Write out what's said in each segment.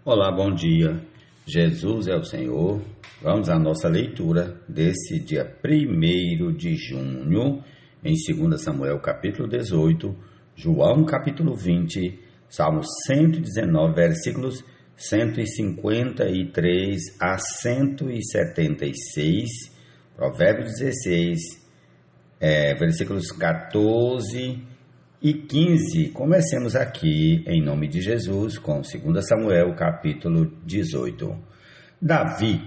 Olá, bom dia. Jesus é o Senhor. Vamos à nossa leitura desse dia 1º de junho, em 2 Samuel capítulo 18, João capítulo 20, Salmo 119, versículos 153 a 176, Provérbios 16, versículos 14 e 15. Comecemos aqui em nome de Jesus com 2 Samuel capítulo 18. Davi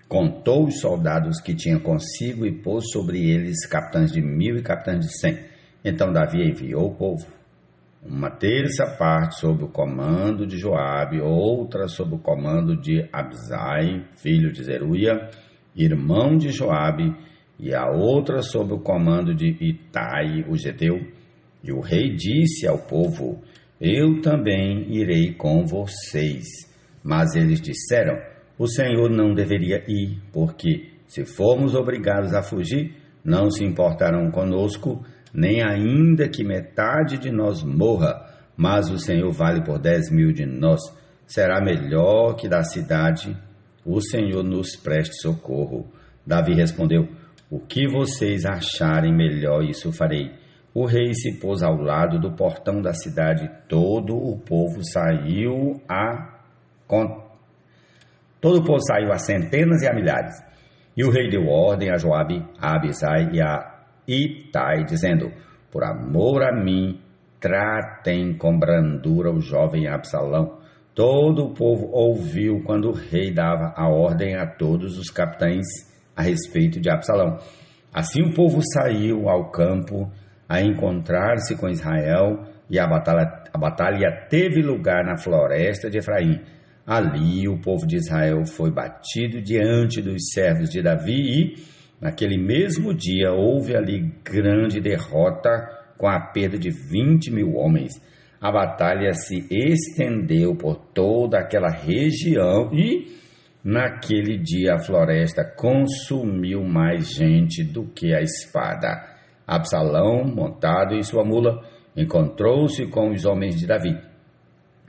contou os soldados que tinha consigo e pôs sobre eles capitães de 1000 e capitães de 100. Então Davi enviou o povo, uma terça parte sob o comando de Joabe, outra sob o comando de Abisai, filho de Zeruia, irmão de Joabe, e a outra sob o comando de Itai, o geteu. E o rei disse ao povo: eu também irei com vocês. Mas eles disseram: o Senhor não deveria ir, porque se formos obrigados a fugir, não se importarão conosco, nem ainda que metade de nós morra, mas o Senhor vale por 10.000 de nós. Será melhor que da cidade o Senhor nos preste socorro. Davi respondeu: o que vocês acharem melhor, isso farei. O rei se pôs ao lado do portão da cidade, todo o povo saiu a centenas e a milhares. E o rei deu ordem a Joabe, a Abisai e a Itai, dizendo: por amor a mim, tratem com brandura o jovem Absalão. Todo o povo ouviu quando o rei dava a ordem a todos os capitães a respeito de Absalão. Assim o povo saiu ao campo a encontrar-se com Israel, e a batalha teve lugar na floresta de Efraim. Ali o povo de Israel foi batido diante dos servos de Davi, e naquele mesmo dia houve ali grande derrota, com a perda de 20.000 homens. A batalha se estendeu por toda aquela região, e naquele dia a floresta consumiu mais gente do que a espada. Absalão, montado em sua mula, encontrou-se com os homens de Davi.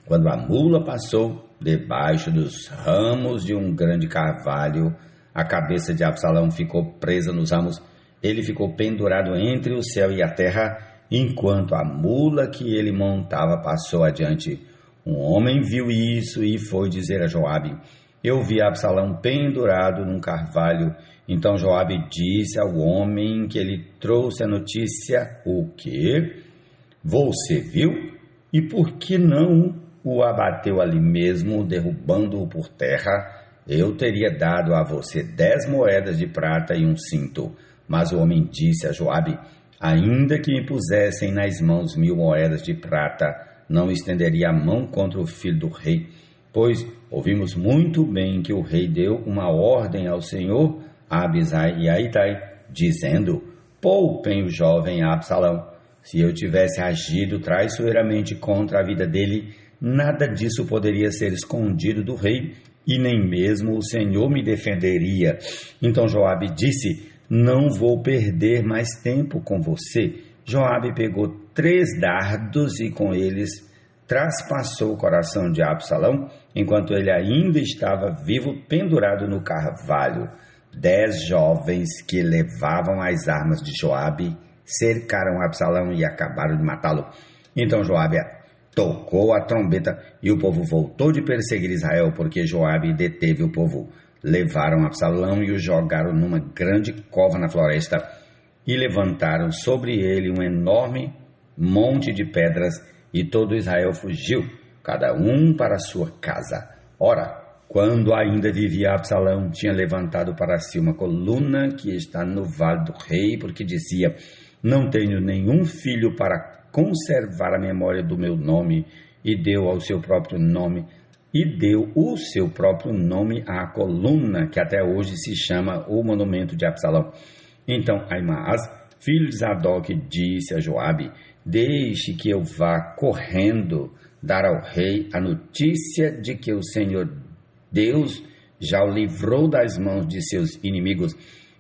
Quando a mula passou debaixo dos ramos de um grande carvalho, a cabeça de Absalão ficou presa nos ramos. Ele ficou pendurado entre o céu e a terra, enquanto a mula que ele montava passou adiante. Um homem viu isso e foi dizer a Joabe: eu vi Absalão pendurado num carvalho. Então Joabe disse ao homem que lhe trouxe a notícia: o quê? Você viu? E por que não o abateu ali mesmo, derrubando-o por terra? Eu teria dado a você 10 moedas de prata e um cinto. Mas o homem disse a Joabe: ainda que me pusessem nas mãos 1000 moedas de prata, não estenderia a mão contra o filho do rei, pois ouvimos muito bem que o rei deu uma ordem ao Senhor, a Abisai e a Itai, dizendo: poupem o jovem Absalão. Se eu tivesse agido traiçoeiramente contra a vida dele, nada disso poderia ser escondido do rei, e nem mesmo o Senhor me defenderia. Então Joabe disse: não vou perder mais tempo com você. Joabe pegou 3 dardos e com eles traspassou o coração de Absalão, enquanto ele ainda estava vivo, pendurado no carvalho. 10 jovens que levavam as armas de Joabe cercaram Absalão e acabaram de matá-lo. Então Joabe tocou a trombeta e o povo voltou de perseguir Israel, porque Joabe deteve o povo. Levaram Absalão e o jogaram numa grande cova na floresta, e levantaram sobre ele um enorme monte de pedras, e todo Israel fugiu, cada um para a sua casa. Ora, quando ainda vivia Absalão, tinha levantado para si uma coluna que está no vale do rei, porque dizia: não tenho nenhum filho para conservar a memória do meu nome, e deu o seu próprio nome à coluna, que até hoje se chama o monumento de Absalão. Então Ahimaaz, filho de Zadok, disse a Joabe: deixe que eu vá correndo dar ao rei a notícia de que o Senhor Deus já o livrou das mãos de seus inimigos.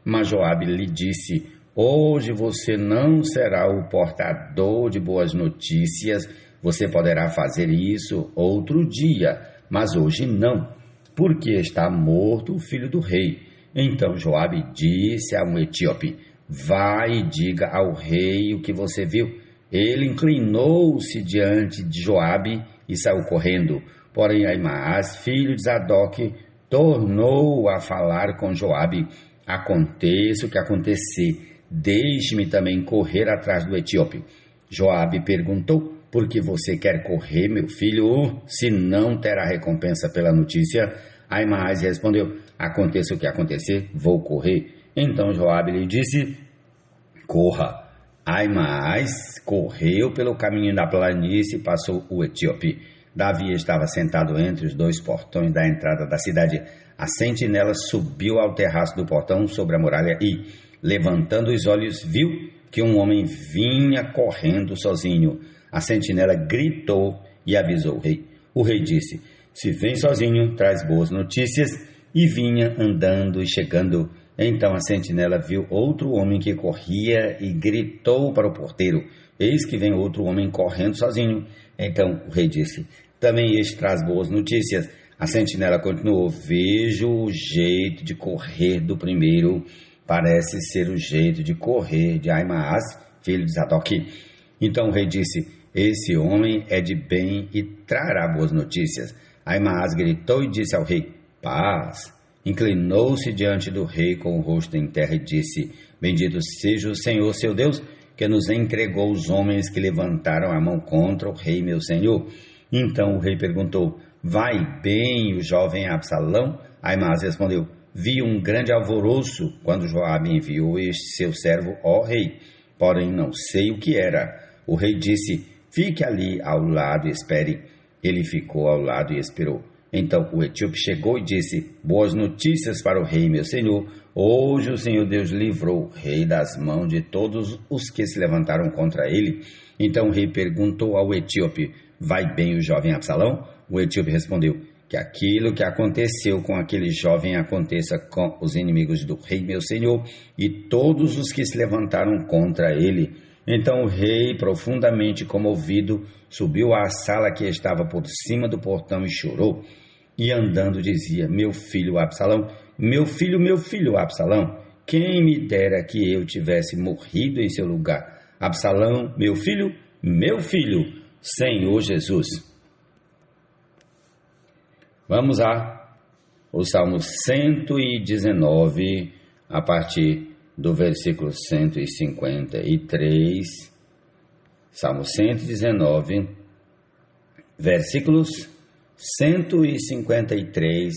Mas Joabe lhe disse: hoje você não será o portador de boas notícias, você poderá fazer isso outro dia. mas hoje não, porque está morto o filho do rei. Então Joabe disse a um etíope: vai e diga ao rei o que você viu. Ele inclinou-se diante de Joabe e saiu correndo. Porém Ahimaás, filho de Zadok, tornou a falar com Joabe: aconteça o que acontecer, deixe-me também correr atrás do etíope. Joabe perguntou: por que você quer correr, meu filho? Se não terá recompensa pela notícia. Ahimaás respondeu: aconteça o que acontecer, vou correr. Então Joabe lhe disse: corra. Ahimaás correu pelo caminho da planície e passou o etíope. Davi estava sentado entre os dois portões da entrada da cidade. A sentinela subiu ao terraço do portão sobre a muralha e, levantando os olhos, viu que um homem vinha correndo sozinho. A sentinela gritou e avisou o rei. O rei disse: se vem sozinho, traz boas notícias. E vinha andando e chegando. Então a sentinela viu outro homem que corria e gritou para o porteiro: eis que vem outro homem correndo sozinho. Então o rei disse: também este traz boas notícias. A sentinela continuou: vejo o jeito de correr do primeiro, parece ser o jeito de correr de Ahimaás, filho de Zadok. Então o rei disse: esse homem é de bem e trará boas notícias. Ahimaás gritou e disse ao rei: paz. Inclinou-se diante do rei com o rosto em terra e disse: bendito seja o Senhor seu Deus, que nos entregou os homens que levantaram a mão contra o rei meu senhor. Então o rei perguntou: vai bem o jovem Absalão? Ahimaás respondeu: vi um grande alvoroço quando Joabe enviou este seu servo, ó rei, porém não sei o que era. O rei disse: fique ali ao lado e espere. Ele ficou ao lado e esperou. Então o etíope chegou e disse: boas notícias para o rei meu senhor. Hoje o Senhor Deus livrou o rei das mãos de todos os que se levantaram contra ele. Então o rei perguntou ao etíope: vai bem o jovem Absalão? O etíope respondeu: que aquilo que aconteceu com aquele jovem aconteça com os inimigos do rei meu senhor e todos os que se levantaram contra ele. Então o rei, profundamente comovido, subiu à sala que estava por cima do portão e chorou. E andando dizia: meu filho Absalão, meu filho Absalão, quem me dera que eu tivesse morrido em seu lugar. Absalão, meu filho, Senhor Jesus. Vamos lá, o Salmo 119, a partir do versículo 153, Salmo 119, versículos 153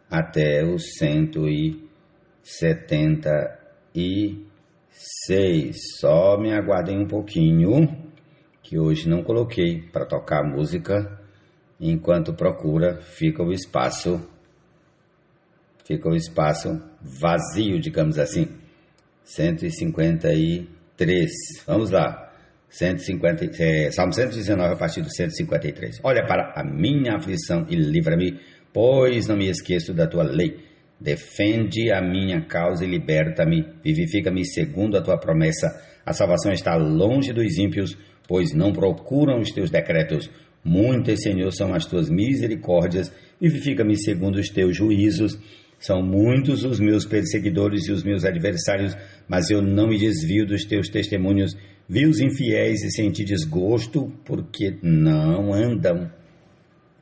até o 176. Só me aguardem um pouquinho, que hoje não coloquei para tocar música. Enquanto procura, fica o espaço vazio, digamos assim. 153. Vamos lá. Salmo 119, a partir do 153. Olha para a minha aflição e livra-me, pois não me esqueço da tua lei. Defende a minha causa e liberta-me. Vivifica-me segundo a tua promessa. A salvação está longe dos ímpios, pois não procuram os teus decretos. Muitas, Senhor, são as tuas misericórdias. Vivifica-me segundo os teus juízos. São muitos os meus perseguidores e os meus adversários, mas eu não me desvio dos teus testemunhos. Vi os infiéis e senti desgosto, porque não andam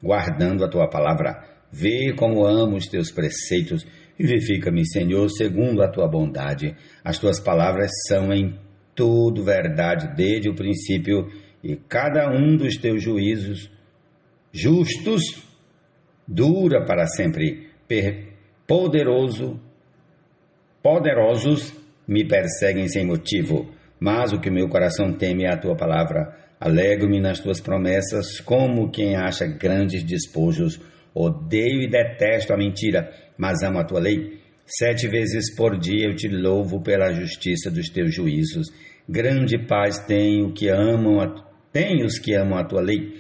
guardando a tua palavra. Vê como amo os teus preceitos. Vivifica-me, Senhor, segundo a tua bondade. As tuas palavras são em tudo verdade desde o princípio, e cada um dos teus juízos justos dura para sempre. Poderosos me perseguem sem motivo, mas o que meu coração teme é a tua palavra. Alegro-me nas tuas promessas, como quem acha grandes despojos. Odeio e detesto a mentira, mas amo a tua lei. 7 vezes por dia eu te louvo pela justiça dos teus juízos. Grande paz tem os que amam a tua lei.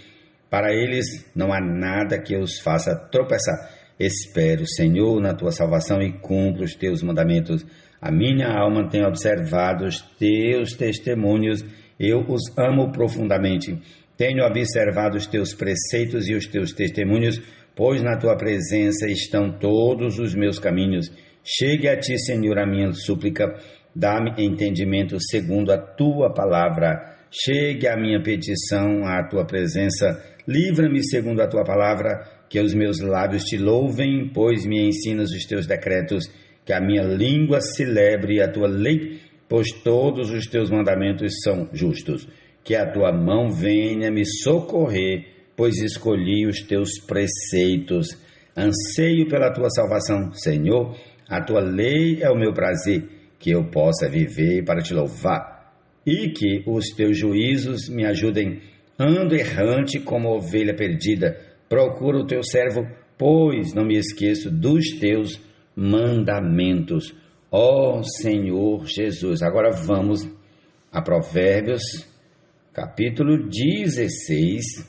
Para eles não há nada que os faça tropeçar. Espero, Senhor, na tua salvação e cumpro os teus mandamentos. A minha alma tem observado os teus testemunhos, eu os amo profundamente. Tenho observado os teus preceitos e os teus testemunhos, pois na tua presença estão todos os meus caminhos. Chegue a ti, Senhor, a minha súplica, dá-me entendimento segundo a tua palavra. Chegue a minha petição à tua presença, livra-me segundo a tua palavra, que os meus lábios te louvem, pois me ensinas os teus decretos, que a minha língua celebre a tua lei, pois todos os teus mandamentos são justos. Que a tua mão venha me socorrer, pois escolhi os teus preceitos. Anseio pela tua salvação, Senhor, a tua lei é o meu prazer, que eu possa viver para te louvar, e que os teus juízos me ajudem. Ando errante como ovelha perdida, procuro o teu servo, pois não me esqueço dos teus mandamentos. Ó Senhor Jesus. Agora vamos a Provérbios, capítulo 16.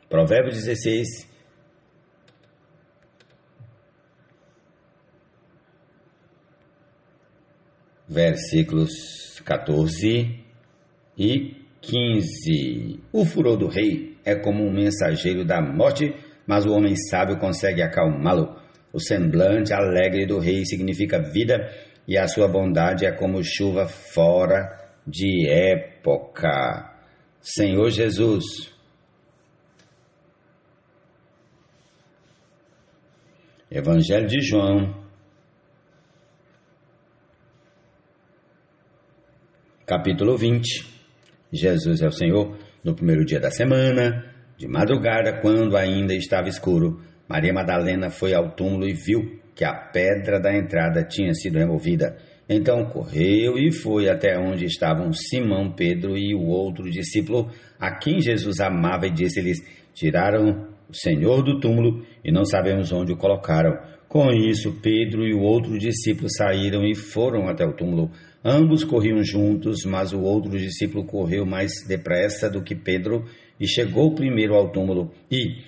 Provérbios 16. Versículos 14 e 15. O furor do rei é como um mensageiro da morte, mas o homem sábio consegue acalmá-lo. O semblante alegre do rei significa vida, e a sua bondade é como chuva fora de época. Senhor Jesus. Evangelho de João, capítulo 20. Jesus é o Senhor. No primeiro dia da semana, de madrugada, quando ainda estava escuro, Maria Madalena foi ao túmulo e viu que a pedra da entrada tinha sido removida. Então correu e foi até onde estavam Simão, Pedro e o outro discípulo, a quem Jesus amava, e disse-lhes: tiraram o Senhor do túmulo e não sabemos onde o colocaram. Com isso, Pedro e o outro discípulo saíram e foram até o túmulo. Ambos corriam juntos, mas o outro discípulo correu mais depressa do que Pedro e chegou primeiro ao túmulo e,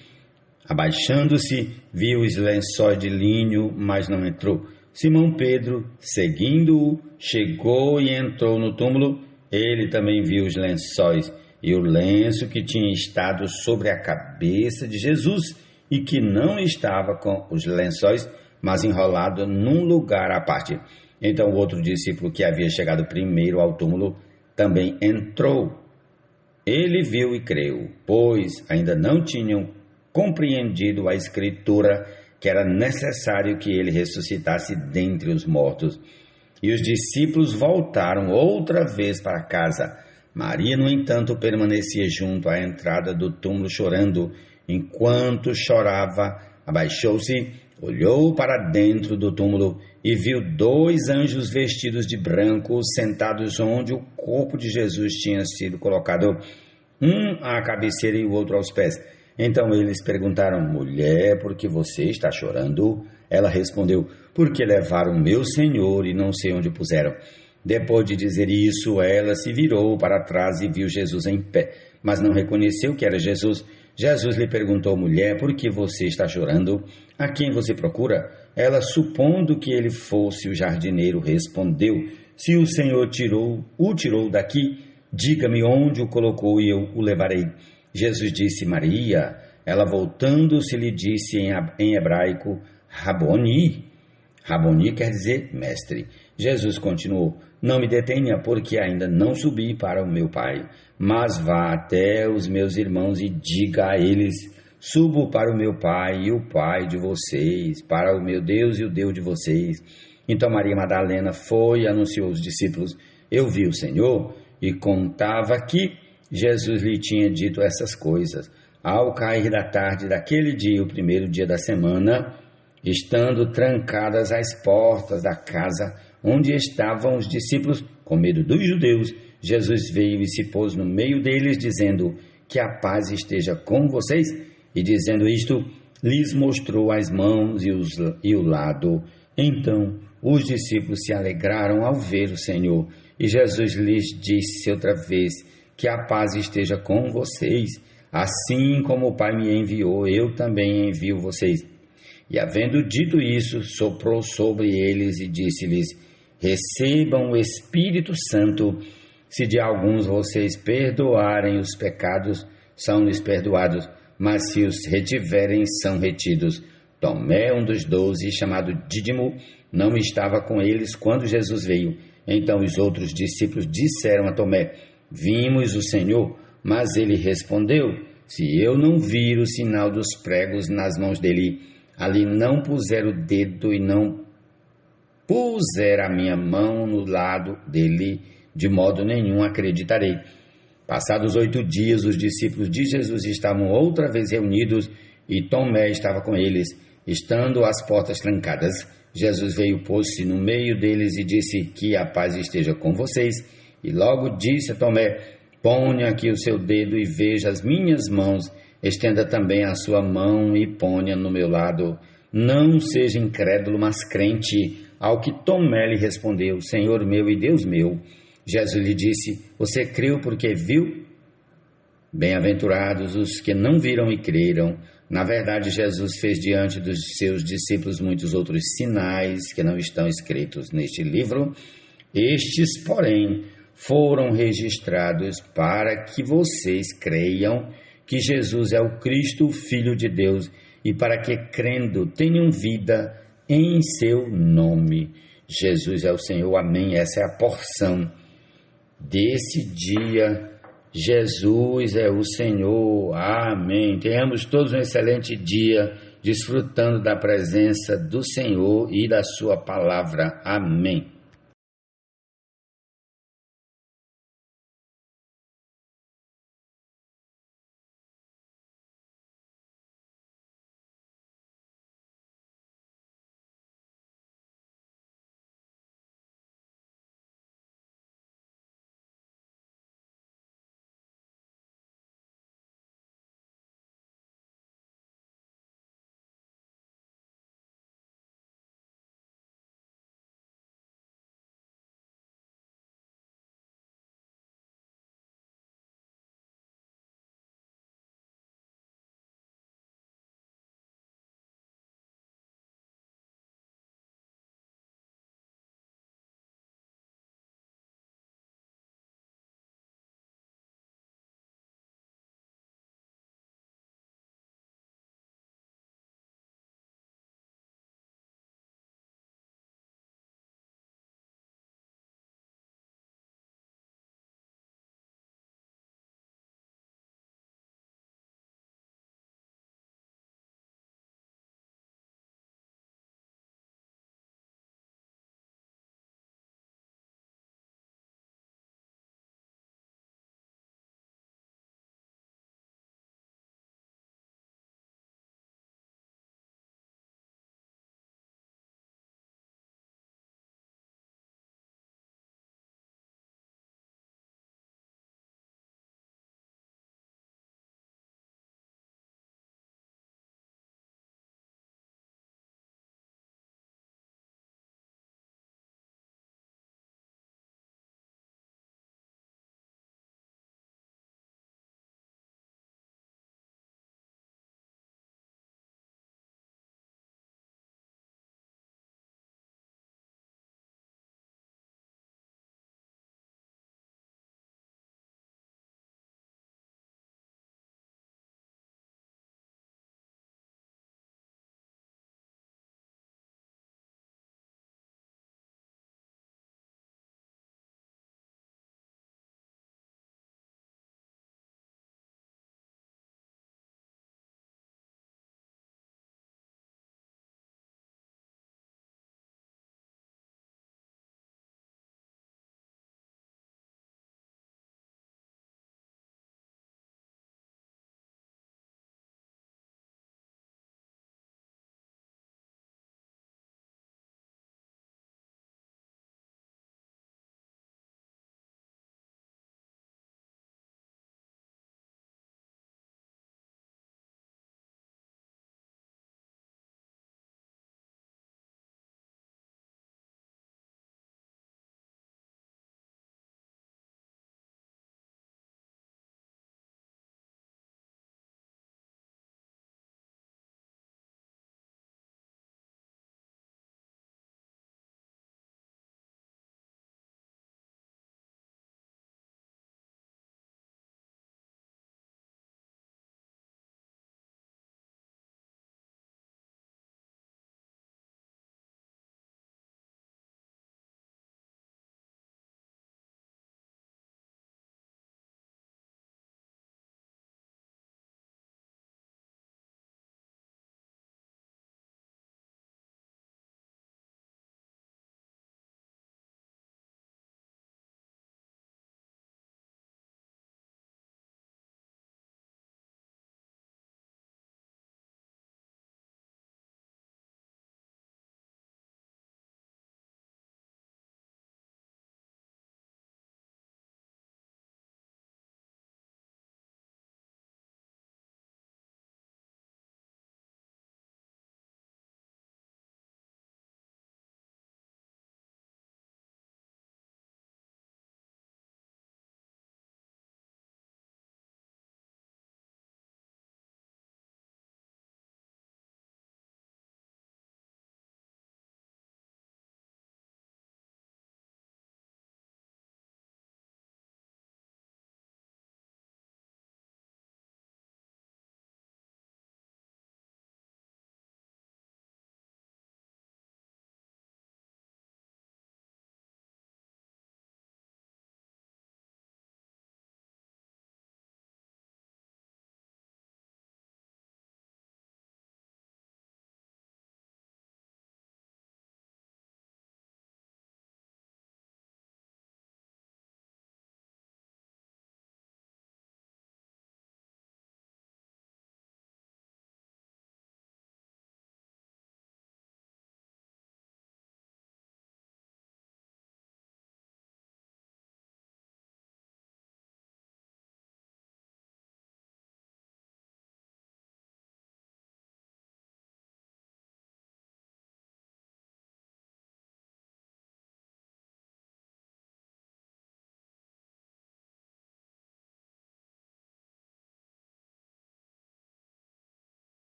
abaixando-se, viu os lençóis de linho, mas não entrou. Simão Pedro, seguindo-o, chegou e entrou no túmulo. Ele também viu os lençóis e o lenço que tinha estado sobre a cabeça de Jesus e que não estava com os lençóis, mas enrolado num lugar à parte. Então o outro discípulo, que havia chegado primeiro ao túmulo, também entrou. Ele viu e creu, pois ainda não tinham compreendido a Escritura, que era necessário que ele ressuscitasse dentre os mortos. E os discípulos voltaram outra vez para casa. Maria, no entanto, permanecia junto à entrada do túmulo chorando. Enquanto chorava, abaixou-se, olhou para dentro do túmulo e viu 2 anjos vestidos de branco sentados onde o corpo de Jesus tinha sido colocado, um à cabeceira e o outro aos pés. Então eles perguntaram: mulher, por que você está chorando? Ela respondeu: porque levaram meu Senhor e não sei onde o puseram. Depois de dizer isso, ela se virou para trás e viu Jesus em pé, mas não reconheceu que era Jesus. Jesus lhe perguntou: mulher, por que você está chorando? A quem você procura? Ela, supondo que ele fosse o jardineiro, respondeu: se o Senhor o tirou daqui, diga-me onde o colocou e eu o levarei. Jesus disse: Maria. Ela, voltando-se, lhe disse em hebraico: Raboni. Raboni quer dizer mestre. Jesus continuou: não me detenha, porque ainda não subi para o meu Pai, mas vá até os meus irmãos e diga a eles: subo para o meu Pai e o Pai de vocês, para o meu Deus e o Deus de vocês. Então Maria Madalena foi e anunciou aos discípulos: eu vi o Senhor, e contava que Jesus lhe tinha dito essas coisas. Ao cair da tarde daquele dia, o primeiro dia da semana, estando trancadas as portas da casa onde estavam os discípulos, com medo dos judeus, Jesus veio e se pôs no meio deles, dizendo: que a paz esteja com vocês. E dizendo isto, lhes mostrou as mãos e o lado. Então os discípulos se alegraram ao ver o Senhor. E Jesus lhes disse outra vez: que a paz esteja com vocês. Assim como o Pai me enviou, eu também envio vocês. E havendo dito isso, soprou sobre eles e disse-lhes: recebam o Espírito Santo. Se de alguns vocês perdoarem os pecados, são-lhes perdoados. mas se os retiverem, são retidos. Tomé, um dos 12, chamado Dídimo, não estava com eles quando Jesus veio. Então os outros discípulos disseram a Tomé: vimos o Senhor. Mas ele respondeu: se eu não vir o sinal dos pregos nas mãos dele, ali não puser o dedo e não puser a minha mão no lado dele, de modo nenhum acreditarei. Passados 8 dias, os discípulos de Jesus estavam outra vez reunidos e Tomé estava com eles. Estando as portas trancadas, Jesus veio, pôs-se no meio deles e disse: que a paz esteja com vocês. E logo disse a Tomé: ponha aqui o seu dedo e veja as minhas mãos. Estenda também a sua mão e ponha no meu lado. Não seja incrédulo, mas crente. Ao que Tomé lhe respondeu: Senhor meu e Deus meu. Jesus lhe disse: você creu porque viu? Bem-aventurados os que não viram e creram. Na verdade, Jesus fez diante dos seus discípulos muitos outros sinais que não estão escritos neste livro. Estes, porém, foram registrados para que vocês creiam que Jesus é o Cristo, o Filho de Deus, e para que, crendo, tenham vida em seu nome. Jesus é o Senhor, amém. Essa é a porção desse dia. Jesus é o Senhor, amém. Tenhamos todos um excelente dia, desfrutando da presença do Senhor e da sua palavra, amém.